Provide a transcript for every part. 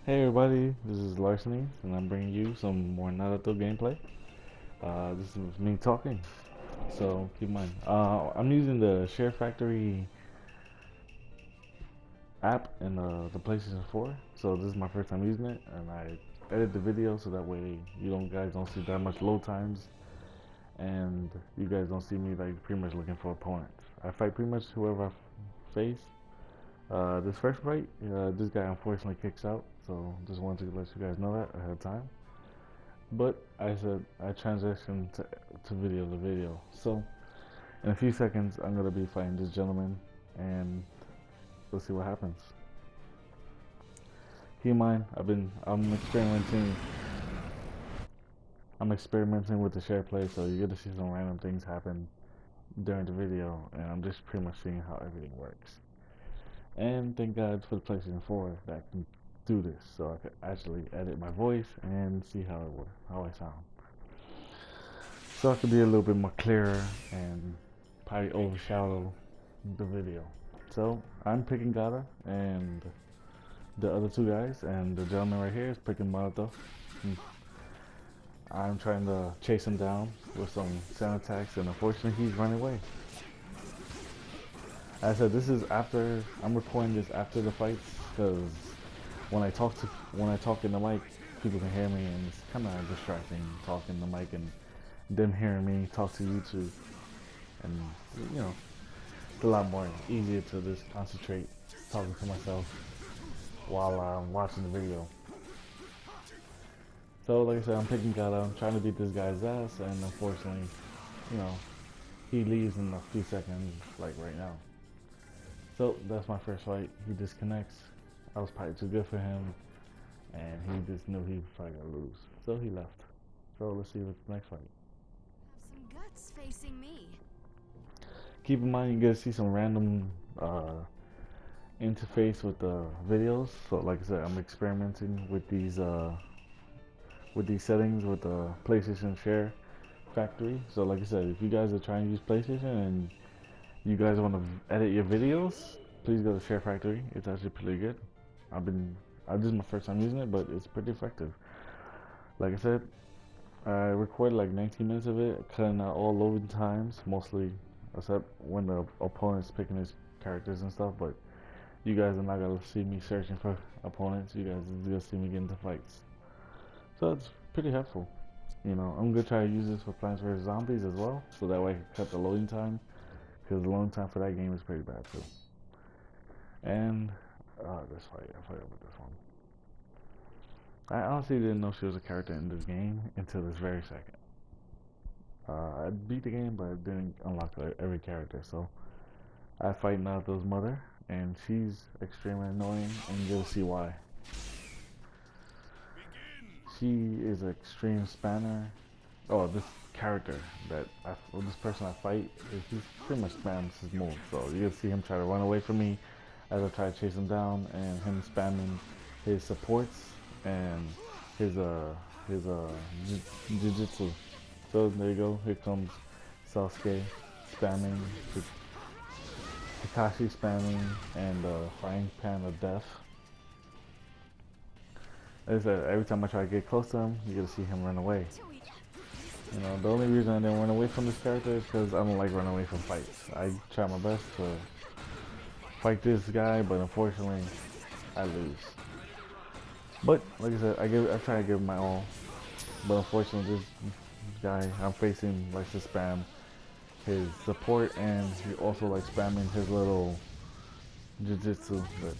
Hey everybody, this is Larceny, and I'm bringing you some more Naruto gameplay. This is me talking, so keep in mind. I'm using the SHAREfactory app in the PlayStation 4, so this is my first time using it, and I edit the video so that way guys don't see that much load times, and you guys don't see me like pretty much looking for opponents. I fight pretty much whoever I face. This first fight, this guy unfortunately kicks out, so just wanted to let you guys know that ahead of time. But I said I transitioned to video to video. So in a few seconds, I'm gonna be fighting this gentleman, and we'll see what happens. Keep in mind, I'm experimenting with the share play, so you're gonna see some random things happen during the video, and I'm just pretty much seeing how everything works. And thank God for the PlayStation 4 that can do this, so I could actually edit my voice and see how I sound. So I could be a little bit more clearer and probably overshadow the video. So I'm picking Gata and the other two guys, and the gentleman right here is picking Naruto. I'm trying to chase him down with some sound attacks, and unfortunately he's running away. As I said, I'm recording this after the fights, because when I talk in the mic, people can hear me, and it's kind of distracting talking in the mic and them hearing me talk to YouTube, and you know, it's a lot more easier to just concentrate talking to myself while I'm watching the video. So like I said, I'm picking God up, I'm trying to beat this guy's ass, and unfortunately, you know, he leaves in a few seconds, like right now. So that's my first fight. He disconnects. I was probably too good for him, and he just knew he was probably gonna lose, so he left. So let's see what's the next fight. Have some guts facing me. Keep in mind, you're gonna see some random interface with the videos. So like I said, I'm experimenting with these settings with the PlayStation Share Factory. So like I said, if you guys are trying to use PlayStation and you guys want to edit your videos, please go to Share Factory. It's actually pretty good. This is my first time using it, but it's pretty effective. Like I said, I recorded like 19 minutes of it, cutting out all loading times, mostly except when the opponent's picking his characters and stuff. But you guys are not gonna see me searching for opponents. You guys are gonna see me get into fights. So it's pretty helpful. You know, I'm gonna try to use this for Plants vs Zombies as well, so that way I can cut the loading time, because the loading time for that game is pretty bad too. And this fight, I forgot about this one. I honestly didn't know she was a character in this game until this very second. I beat the game, but I didn't unlock every character. So I fight Naruto's mother, and she's extremely annoying, and you'll see why. She is an extreme spanner. Oh, this character this person I fight, he pretty much spams his move. So you'll see him try to run away from me as I try to chase him down, and him spamming his supports and his jujitsu. So there you go. Here comes Sasuke spamming, Kakashi spamming, and frying pan of death. As I said, every time I try to get close to him, you're gonna see him run away. You know, the only reason I didn't run away from this character is because I don't like running away from fights. I try my best to fight this guy, but unfortunately, I lose. But like I said, I try to give him my all, but unfortunately, this guy I'm facing likes to spam his support, and he also likes spamming his little jujitsu. But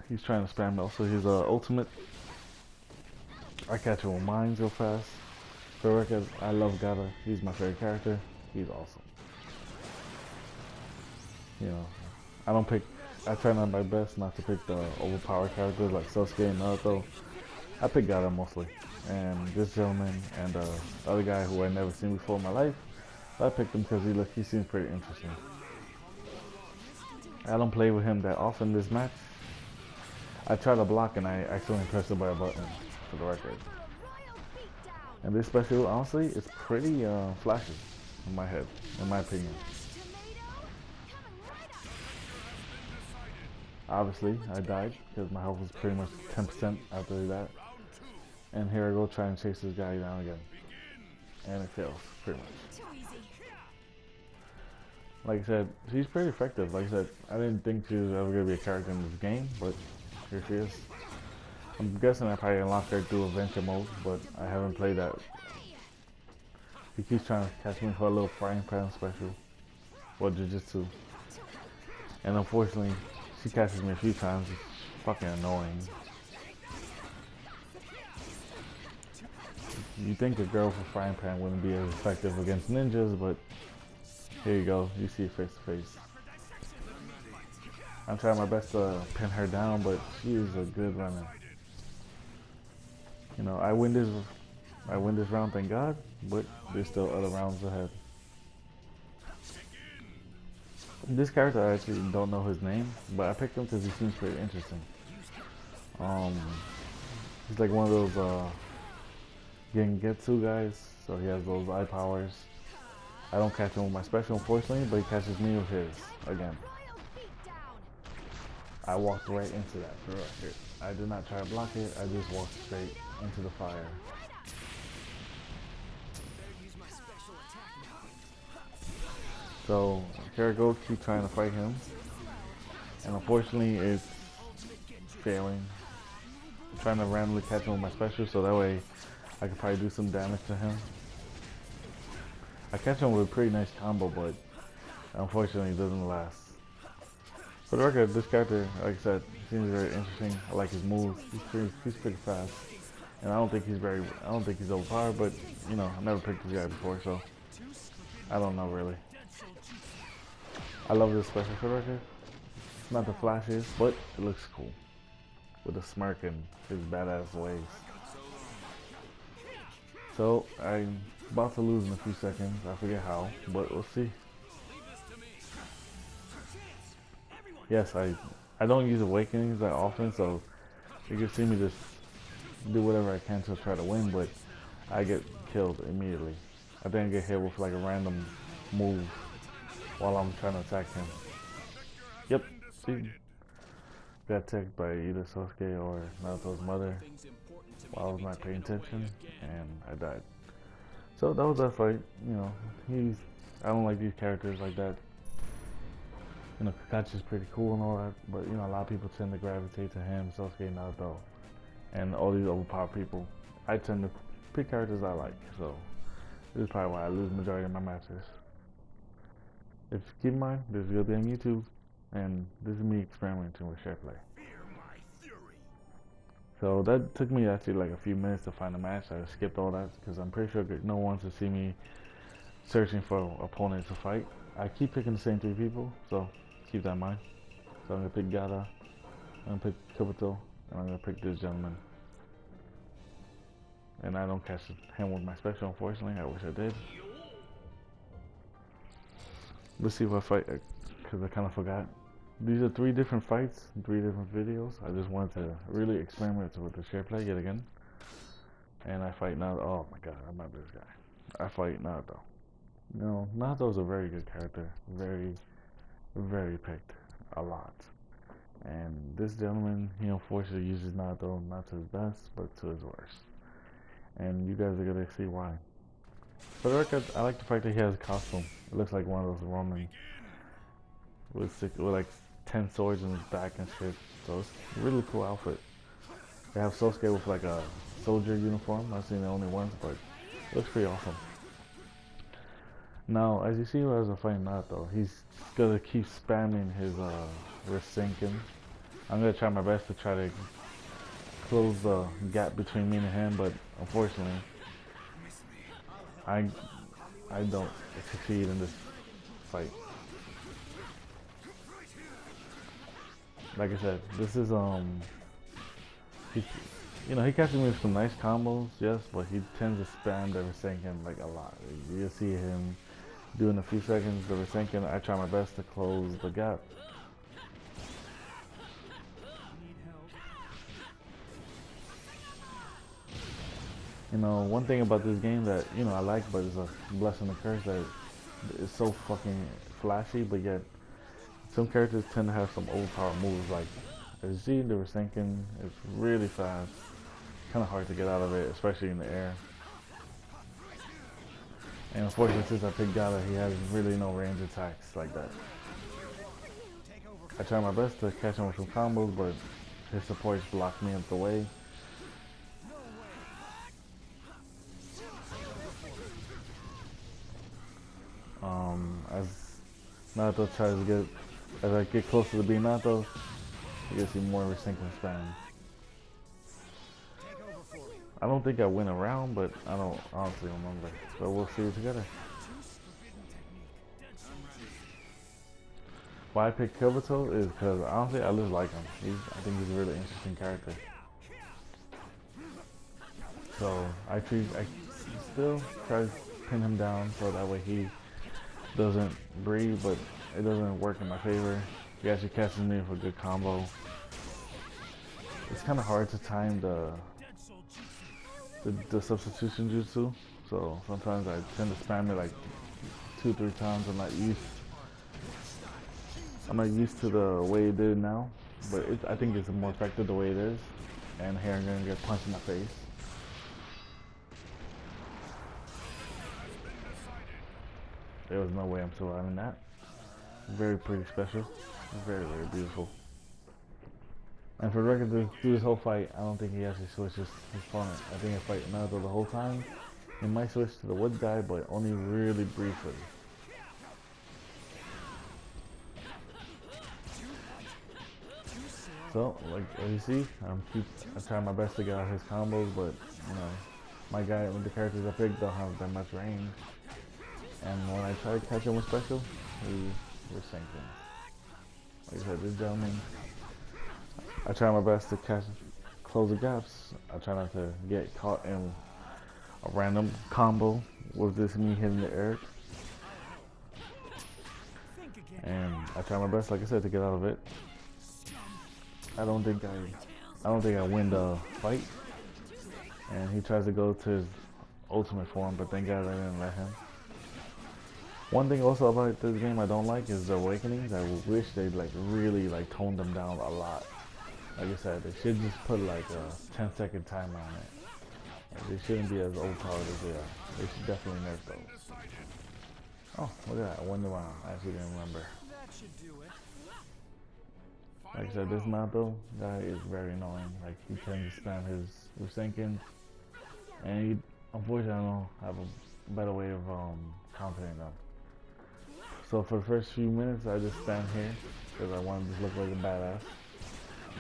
he's trying to spam also his ultimate. I catch him with mines real fast. For the record, I love Gata. He's my favorite character. He's awesome. You know, I try my best not to pick the overpowered characters like Sasuke and Naruto. I pick Gata mostly. And this gentleman and the other guy who I never seen before in my life, I picked him because he seems pretty interesting. I don't play with him that often this match. I try to block and I accidentally press the buy button, for the record. And this special, honestly, it's pretty flashy in my head, in my opinion. Obviously, I died because my health was pretty much 10% after that. And here I go trying to chase this guy down again. And it fails, pretty much. Too easy. Like I said, she's pretty effective. Like I said, I didn't think she was ever going to be a character in this game, but here she is. I'm guessing I probably unlocked her through adventure mode, but I haven't played that. He keeps trying to catch me for a little frying pan special, or jujitsu. And unfortunately, she catches me a few times. It's fucking annoying. You think a girl for frying pan wouldn't be as effective against ninjas, but here you go. You see it face to face. I'm trying my best to pin her down, but she is a good runner. You know, I win this round, thank God, but there's still other rounds ahead. This character, I actually don't know his name, but I picked him because he seems pretty interesting. He's like one of those Gengetsu guys, so he has those eye powers. I don't catch him with my special, unfortunately, but he catches me with his again. I walked right into that for record. I did not try to block it, I just walked straight into the fire. So here I go, keep trying to fight him. And unfortunately it's failing. I'm trying to randomly catch him with my special so that way I could probably do some damage to him. I catch him with a pretty nice combo, but unfortunately it doesn't last. For the record, this character, like I said, seems very interesting. I like his moves. He's pretty fast, and I don't think he's overpowered. But you know, I never picked this guy before, so I don't know really. I love this special for the record. It's not the flashiest, but it looks cool with a smirk and his badass ways. So I'm about to lose in a few seconds. I forget how, but we'll see. Yes, I don't use awakenings that often, so you can see me just do whatever I can to try to win, but I get killed immediately. I then get hit with like a random move while I'm trying to attack him. Yep, see? Got attacked by either Sasuke or Naruto's mother while I was not paying attention, and I died. So that was that fight. You know, I don't like these characters like that. You know, Kakachi's pretty cool and all that, but you know, a lot of people tend to gravitate to him, Sasuke, Naruto, and all these overpowered people. I tend to pick characters I like, so this is probably why I lose the majority of my matches. If keep in mind, this is gonna be on YouTube, and this is me experimenting with SharePlay. So that took me actually like a few minutes to find a match. I skipped all that because I'm pretty sure no one wants to see me searching for opponents to fight. I keep picking the same 3 people, so keep that in mind. So I'm gonna pick Gata, I'm gonna pick Kabuto, and I'm gonna pick this gentleman. And I don't catch him with my special, unfortunately. I wish I did. Let's see if I fight, because I kind of forgot. These are 3 different fights, 3 different videos. I just wanted to really experiment with the SharePlay yet again. And I fight Naruto. Oh my god, I remember this guy. I fight Naruto. You know, Naruto's a very good character. Very, very picked. A lot. And this gentleman, he unfortunately uses Naruto not to his best, but to his worst. And you guys are gonna see why. For the record, I like the fact that he has a costume. It looks like one of those Roman with like 10 swords in his back and shit. So it's a really cool outfit. They have Sasuke with like a soldier uniform. I've seen the only ones, but it looks pretty awesome. Now, as you see as I fight Naruto, he's gonna keep spamming his Rasengan. I'm gonna try my best to try to close the gap between me and him, but unfortunately, I don't succeed in this fight. Like I said, this is you know, he catches me with some nice combos, yes, but he tends to spam the Rasengan like a lot. You'll see him doing a few seconds the Rasengan. I try my best to close the gap. You know, one thing about this game that, you know, I like, but it's a blessing and a curse, that it's so fucking flashy, but yet some characters tend to have some overpowered moves. Like as you see, they were sinking. It's really fast. Kind of hard to get out of it, especially in the air. And unfortunately, since I picked Gala, he has really no range attacks like that. I try my best to catch him with some combos, but his supports block me up the way. As Naruto tries to get, as I get closer to being Naruto, you can see more resinking spam. I don't think I win a round, but I don't honestly remember. So we'll see it together. Why I picked Kibito is because honestly I just like him. I think he's a really interesting character. So I still try to pin him down so that way he doesn't breathe, but it doesn't work in my favor. He actually catches me with a good combo. It's kind of hard to time the substitution jutsu, so sometimes I tend to spam it like 2-3 times. I'm not used to the way it did now, but I think it's more effective the way it is. And here I'm gonna get punched in the face. There was no way I'm surviving that. Very pretty special. Very, very beautiful. And for the record, through this whole fight, I don't think he actually switches his opponent. I think I fight Naruto the whole time. He might switch to the wood guy, but only really briefly. So, like as you see, I'm trying my best to get out his combos, but you know, my guy with the characters I picked don't have that much range. And when I try to catch him with special, we're sinking. Like I said, this gentleman, I try my best to close the gaps. I try not to get caught in a random combo with this me hitting the air. And I try my best, like I said, to get out of it. I don't think I win the fight. And he tries to go to his ultimate form, but thank God I didn't let him. One thing also about this game I don't like is the awakenings. I wish they'd really toned them down a lot. Like I said, they should just put like a 10-second timer on it. Like, they shouldn't be as overpowered as they are. They should definitely nerf those. Oh, look at that! I won the round. I actually didn't remember. Like I said, this Naruto guy is very annoying. Like he tends to spam his Rasengan, and he unfortunately I don't have a better way of countering them. So for the first few minutes, I just stand here because I want to just look like a badass,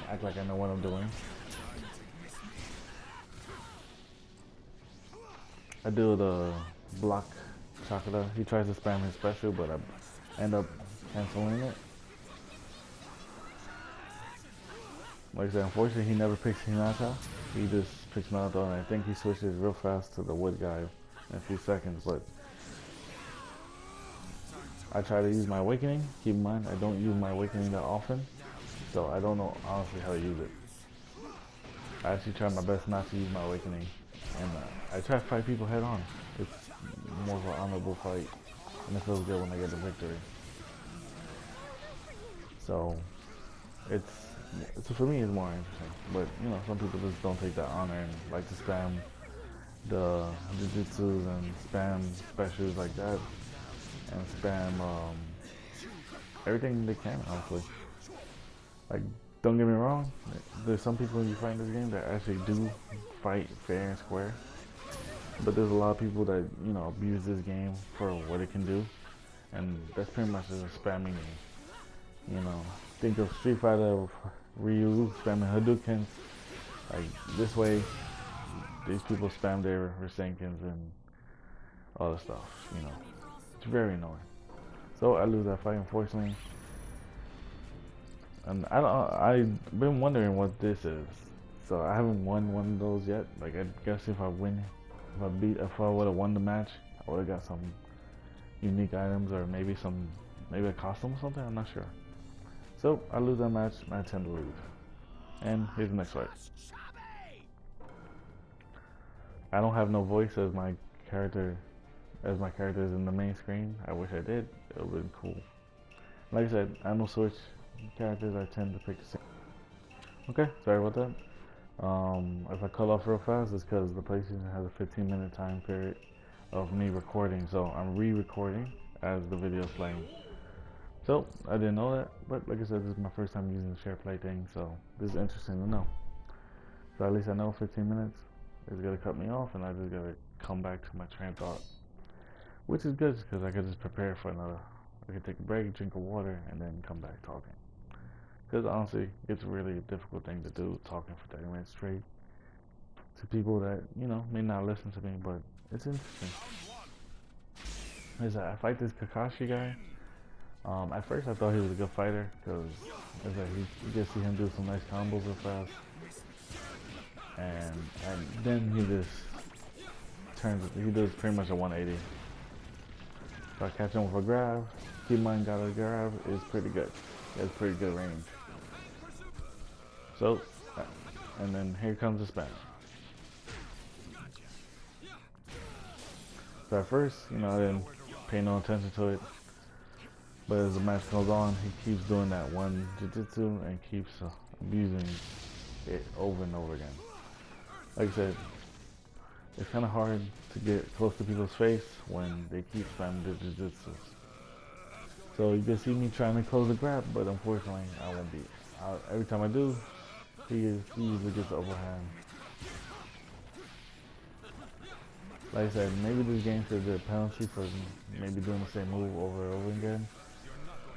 act like I know what I'm doing. I do the block chakra. He tries to spam his special, but I end up canceling it. Like I said, unfortunately, he never picks Hinata. He just picks Naruto, and I think he switches real fast to the wood guy in a few seconds. But I try to use my awakening. Keep in mind, I don't use my awakening that often, so I don't know honestly how to use it. I actually try my best not to use my awakening, and I try to fight people head on. It's more of an honorable fight, and it feels good when I get the victory. So for me it's more interesting, but you know, some people just don't take that honor and like to spam the jujutsus and spam specials like that, and spam everything they can, honestly. Like, don't get me wrong, there's some people you fight in this game that actually do fight fair and square, but there's a lot of people that, you know, abuse this game for what it can do, and that's pretty much just a spamming game. You know, think of Street Fighter, Ryu spamming Hadoukens. Like this way, these people spam their Rasenkens and other stuff. You know, it's very annoying. So I lose that fight, unfortunately. And I've been wondering what this is. So I haven't won one of those yet. Like I guess if I would have won the match, I would have got some unique items or maybe a costume or something. I'm not sure. So I lose that match and I tend to lose. And here's the next fight. I don't have no voice as my character is in the main screen. I wish I did. It would have been cool. Like I said, I don't switch characters. I tend to pick the same. Okay, sorry about that. If I cut off real fast, it's because the PlayStation has a 15-minute time period of me recording, so I'm re-recording as the video is playing. So I didn't know that, but like I said, this is my first time using the share play thing, so this is interesting to know. So at least I know 15 minutes is gonna cut me off, and I just gotta come back to my train of thought, which is good because I could just prepare for another. I could take a break, drink of water, and then come back talking. Because honestly, it's really a difficult thing to do, talking for 30 minutes straight to people that, you know, may not listen to me, but it's interesting. I fight this Kakashi guy. At first I thought he was a good fighter, because you just see him do some nice combos real fast. And then he does pretty much a 180. So I catch him with a grab. Keep in mind, got a grab is pretty good. He has pretty good range. So, and then here comes the spam. So at first, you know, I didn't pay no attention to it. But as the match goes on, he keeps doing that one jiu-jitsu and keeps abusing it over and over again. Like I said, it's kind of hard to get close to people's face when they keep spamming the jiu-jitsu. So you can see me trying to close the grab, but unfortunately I won't be. Every time I do, he usually gets the overhand. Like I said, maybe this game should be a penalty for maybe doing the same move over and over again.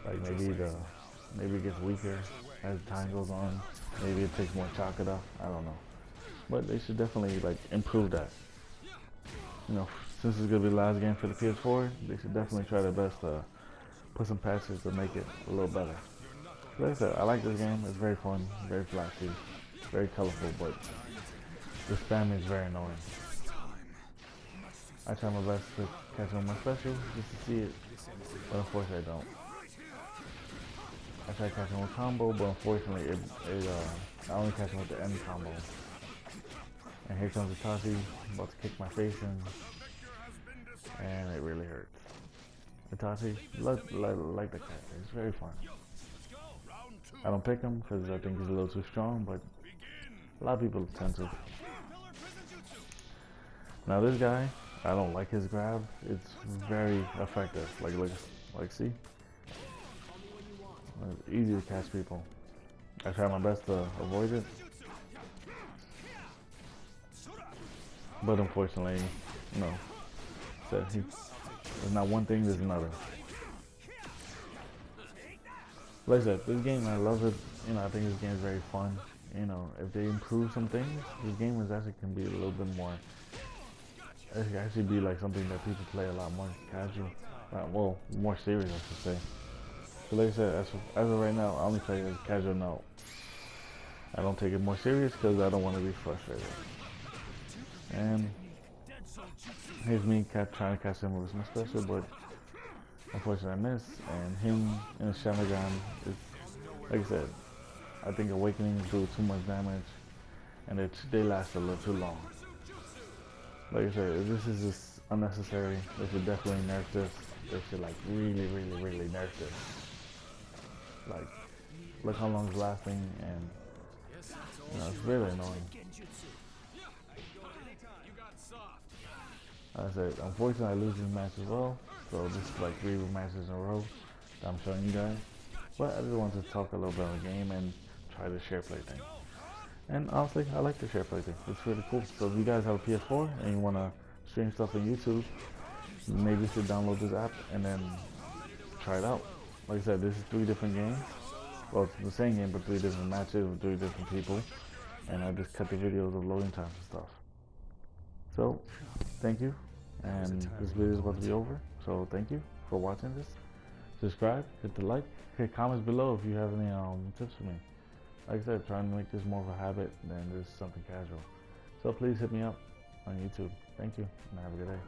Like maybe it gets weaker as time goes on. Maybe it takes more chakra. I don't know. But they should definitely like improve that. You know, since it's gonna be the last game for the PS4, they should definitely try their best to put some patches to make it a little better. Like I said, I like this game. It's very fun, very flashy, very colorful, but the spam is very annoying. I try my best to catch on my special just to see it, but unfortunately I don't. I try catching with combo, but unfortunately I only catch him with the end combo. And here comes Itachi, about to kick my face in, and it really hurts. Itachi, like the character, it's very fun. I don't pick him because I think he's a little too strong, but a lot of people tend to. Now this guy, I don't like his grab. It's very effective. Like see? It's easy to catch people. I try my best to avoid it. But unfortunately, you know, there's not one thing, there's another. Like I said, this game, I love it. You know, I think this game is very fun. You know, if they improve some things, this game is actually can be a little bit more. It should actually be like something that people play a lot more casual. Well, more serious, I should say. So like I said, as of right now, I only play it as casual note. I don't take it more serious because I don't want to be frustrated. And here's me trying to catch him with my special, but unfortunately I missed. And him in a Sharingan is, like I said, I think Awakenings do too much damage, and they last a little too long. Like I said, if this is just unnecessary, they should definitely nerf this. They should like really nerf this. Like, look how long it's lasting, and you know, it's really annoying. Like I said, unfortunately I lose this match as well, so this is like 3 matches in a row that I'm showing you guys. But I just wanted to talk a little bit on the game and try the share play thing. And honestly, I like the share play thing. It's really cool. So if you guys have a PS4 and you want to stream stuff on YouTube, maybe you should download this app and then try it out. Like I said, this is 3 different games. Well, it's the same game, but 3 different matches with 3 different people. And I just cut the videos of loading times and stuff. So, thank you. And this video is about to be over. So thank you for watching this. Subscribe, hit the like, hit comments below if you have any tips for me. Like I said, trying to make this more of a habit than just something casual. So please hit me up on YouTube. Thank you, and have a good day.